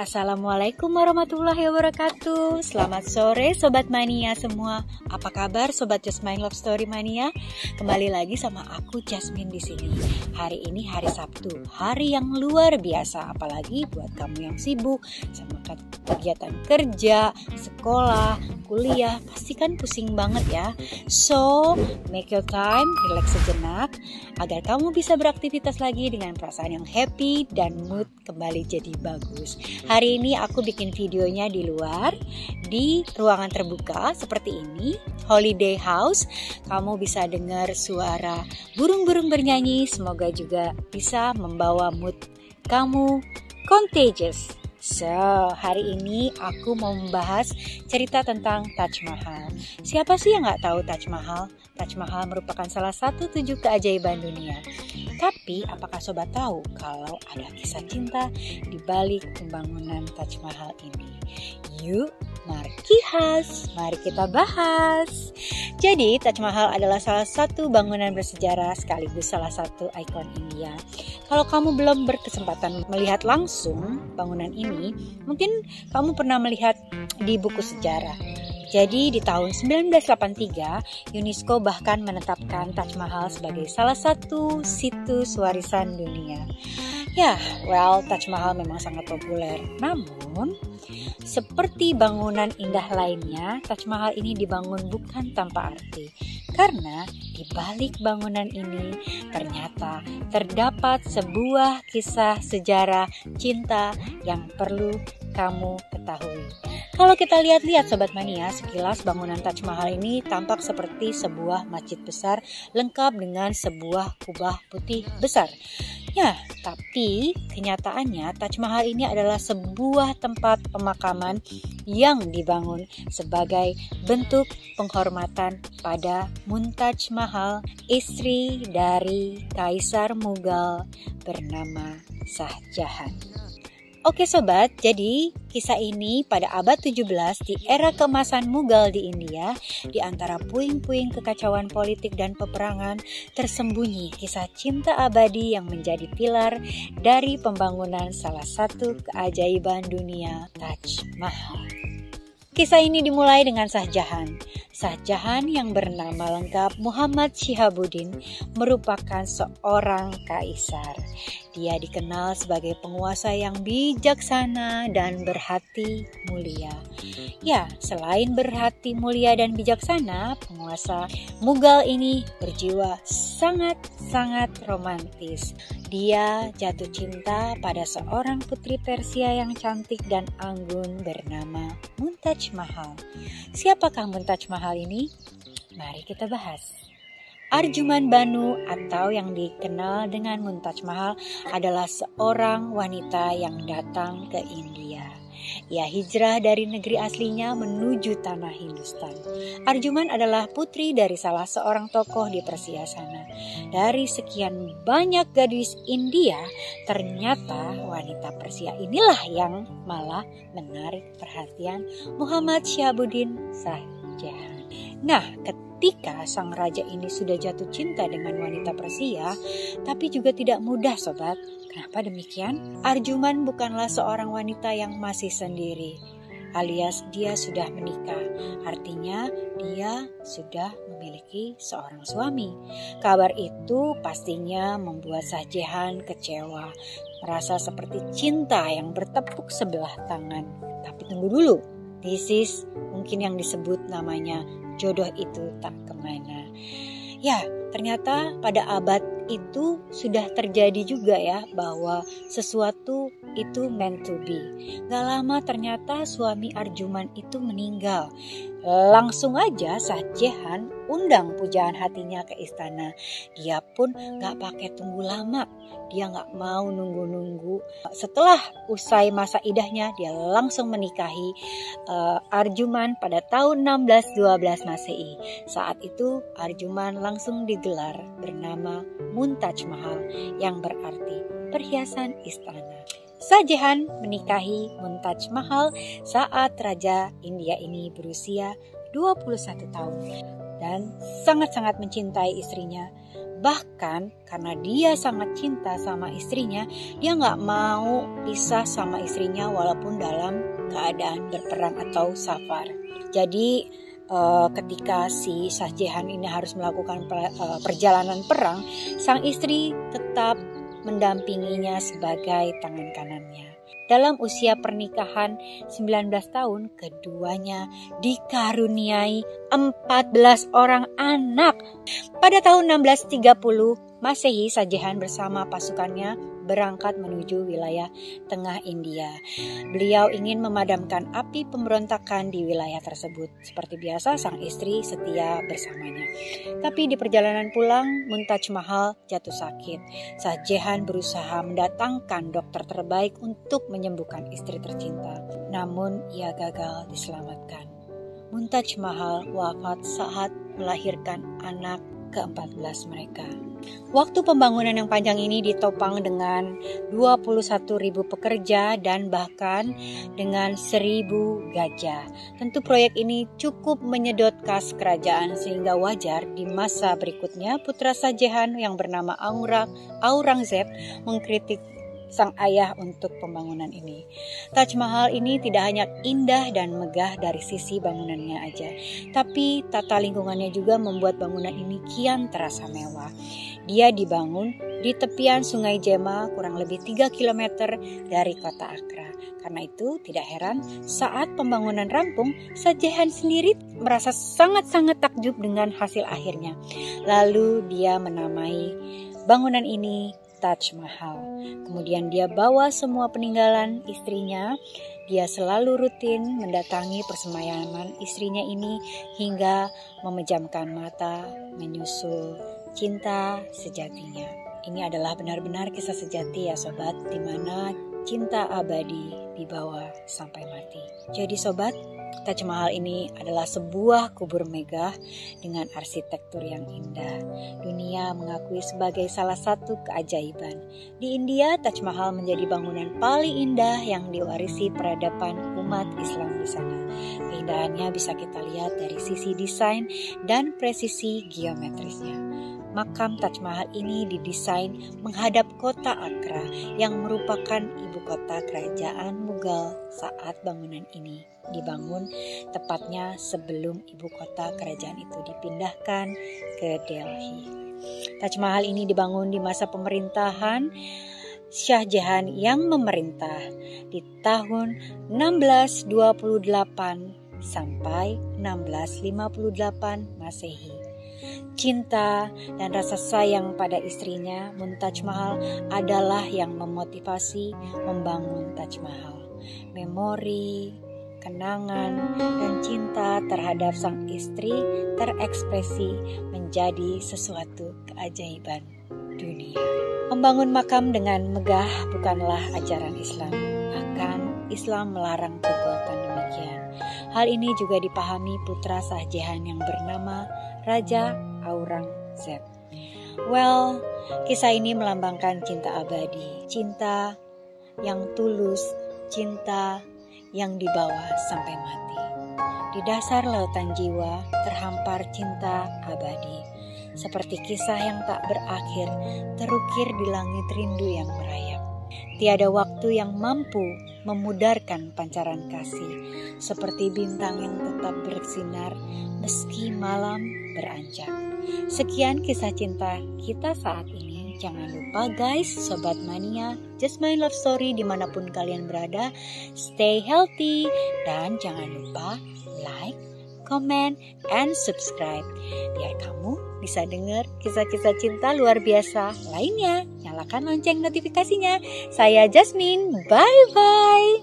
Assalamualaikum warahmatullahi wabarakatuh. Selamat sore Sobat Mania semua. Apa kabar Sobat Jasmine Love Story Mania? Kembali lagi sama aku Jasmine di sini. Hari ini hari Sabtu, hari yang luar biasa. Apalagi buat kamu yang sibuk sama kegiatan kerja, sekolah, kuliah, pasti kan pusing banget ya. So, make your time, relax sejenak agar kamu bisa beraktivitas lagi dengan perasaan yang happy dan mood kembali jadi bagus. Hari ini aku bikin videonya di luar, di ruangan terbuka seperti ini, holiday house. Kamu bisa dengar suara burung-burung bernyanyi, semoga juga bisa membawa mood kamu contagious. So, hari ini aku mau membahas cerita tentang Taj Mahal. Siapa sih yang gak tahu Taj Mahal? Taj Mahal merupakan salah satu 7 keajaiban dunia. Tapi, apakah sobat tahu kalau ada kisah cinta di balik pembangunan Taj Mahal ini? Yuk, mari kita bahas. Jadi, Taj Mahal adalah salah satu bangunan bersejarah sekaligus salah satu ikon India. Kalau kamu belum berkesempatan melihat langsung bangunan ini, mungkin kamu pernah melihat di buku sejarah. Jadi di tahun 1983, UNESCO bahkan menetapkan Taj Mahal sebagai salah satu situs warisan dunia. Ya, Taj Mahal memang sangat populer. Namun, seperti bangunan indah lainnya, Taj Mahal ini dibangun bukan tanpa arti. Karena di balik bangunan ini ternyata terdapat sebuah kisah sejarah cinta yang perlu kamu ketahui. Kalau kita lihat-lihat Sobat Mania, sekilas bangunan Taj Mahal ini tampak seperti sebuah masjid besar lengkap dengan sebuah kubah putih besar. Ya, tapi kenyataannya Taj Mahal ini adalah sebuah tempat pemakaman yang dibangun sebagai bentuk penghormatan pada Mumtaz Mahal, istri dari Kaisar Mughal bernama Shah Jahan. Oke sobat, jadi kisah ini pada abad 17 di era keemasan Mughal di India, di antara puing-puing kekacauan politik dan peperangan, tersembunyi kisah cinta abadi yang menjadi pilar dari pembangunan salah satu keajaiban dunia, Taj Mahal. Kisah ini dimulai dengan Shah Jahan. Shah Jahan yang bernama lengkap Muhammad Shihabuddin merupakan seorang kaisar. Dia dikenal sebagai penguasa yang bijaksana dan berhati mulia. Ya, selain berhati mulia dan bijaksana, penguasa Mughal ini berjiwa sangat romantis. Dia jatuh cinta pada seorang putri Persia yang cantik dan anggun bernama Mumtaz Mahal. Siapakah Mumtaz Mahal ini? Mari kita bahas. Arjuman Banu atau yang dikenal dengan Mumtaz Mahal adalah seorang wanita yang datang ke India. Ia hijrah dari negeri aslinya menuju tanah Hindustan. Arjuman adalah putri dari salah seorang tokoh di Persia sana. Dari sekian banyak gadis India, ternyata wanita Persia inilah yang malah menarik perhatian Muhammad Shihabuddin Shah Jahan. Nah, ketika sang raja ini sudah jatuh cinta dengan wanita Persia, tapi juga tidak mudah sobat. Kenapa demikian? Arjuman bukanlah seorang wanita yang masih sendiri, alias dia sudah menikah. Artinya dia sudah memiliki seorang suami. Kabar itu pastinya membuat Shah Jahan kecewa, merasa seperti cinta yang bertepuk sebelah tangan. Tapi tunggu dulu, this is mungkin yang disebut namanya jodoh itu tak kemana. Ya, ternyata pada abad itu sudah terjadi juga ya bahwa sesuatu itu meant to be. Gak lama ternyata suami Arjuman itu meninggal. Langsung aja Shah Jahan undang pujaan hatinya ke istana. Dia pun gak pakai tunggu lama. Dia gak mau nunggu-nunggu. Setelah usai masa idahnya, dia langsung menikahi Arjuman pada tahun 1612 Masehi. Saat itu Arjuman langsung digelar bernama Mumtaz Mahal yang berarti perhiasan istana. Shah Jahan menikahi Mumtaz Mahal saat Raja India ini berusia 21 tahun dan sangat-sangat mencintai istrinya. Bahkan karena dia sangat cinta sama istrinya, dia gak mau pisah sama istrinya walaupun dalam keadaan berperang atau safar. Jadi ketika si Shah Jahan ini harus melakukan perjalanan perang, sang istri tetap mendampinginya sebagai tangan kanannya. Dalam usia pernikahan 19 tahun, keduanya dikaruniai 14 orang anak. Pada tahun 1630 Masehi, Shah Jahan bersama pasukannya berangkat menuju wilayah tengah India. Beliau ingin memadamkan api pemberontakan di wilayah tersebut. Seperti biasa, sang istri setia bersamanya. Tapi di perjalanan pulang, Mumtaz Mahal jatuh sakit. Shah Jahan berusaha mendatangkan dokter terbaik untuk menyembuhkan istri tercinta. Namun ia gagal diselamatkan. Mumtaz Mahal wafat saat melahirkan anak ke-14 mereka. Waktu pembangunan yang panjang ini ditopang dengan 21.000 pekerja dan bahkan dengan 1.000 gajah. Tentu proyek ini cukup menyedot kas kerajaan sehingga wajar di masa berikutnya putra Shah Jahan yang bernama Aurangzeb mengkritik sang ayah untuk pembangunan ini. Taj Mahal ini tidak hanya indah dan megah dari sisi bangunannya aja, tapi tata lingkungannya juga membuat bangunan ini kian terasa mewah. Dia dibangun di tepian Sungai Jema kurang lebih 3 km dari kota Agra. Karena itu tidak heran saat pembangunan rampung, Shah Jahan sendiri merasa sangat-sangat takjub dengan hasil akhirnya. Lalu dia menamai bangunan ini Taj Mahal. Kemudian dia bawa semua peninggalan istrinya. Dia selalu rutin mendatangi persemayaman istrinya ini hingga memejamkan mata menyusul cinta sejatinya. Ini adalah benar-benar kisah sejati ya sobat, di mana cinta abadi dibawa sampai mati. Jadi sobat, Taj Mahal ini adalah sebuah kubur megah dengan arsitektur yang indah. Dunia mengakui sebagai salah satu keajaiban. Di India, Taj Mahal menjadi bangunan paling indah yang diwarisi peradaban umat Islam di sana. Keindahannya bisa kita lihat dari sisi desain dan presisi geometrisnya. Makam Taj Mahal ini didesain menghadap kota Agra yang merupakan ibu kota kerajaan Mughal saat bangunan ini dibangun, tepatnya sebelum ibu kota kerajaan itu dipindahkan ke Delhi. Taj Mahal ini dibangun di masa pemerintahan Shah Jahan yang memerintah di tahun 1628 sampai 1658 Masehi. Cinta dan rasa sayang pada istrinya, Mumtaz Mahal, adalah yang memotivasi membangun Taj Mahal. Memori, kenangan, dan cinta terhadap sang istri terekspresi menjadi sesuatu keajaiban dunia. Membangun makam dengan megah bukanlah ajaran Islam, bahkan Islam melarang perbuatan demikian. Hal ini juga dipahami putra Shah Jahan yang bernama Raja Aurangzeb. Well, kisah ini melambangkan cinta abadi, cinta yang tulus, cinta yang dibawa sampai mati. Di dasar lautan jiwa terhampar cinta abadi, seperti kisah yang tak berakhir terukir di langit rindu yang merayap. Tiada waktu yang mampu memudarkan pancaran kasih, seperti bintang yang tetap bersinar meski malam beranjak. Sekian kisah cinta kita saat ini. Jangan lupa guys, Sobat Mania, Jasmine Love Story dimanapun kalian berada, stay healthy. Dan jangan lupa like, comment, and subscribe biar kamu bisa dengar kisah-kisah cinta luar biasa lainnya. Nyalakan lonceng notifikasinya. Saya Jasmine, bye-bye.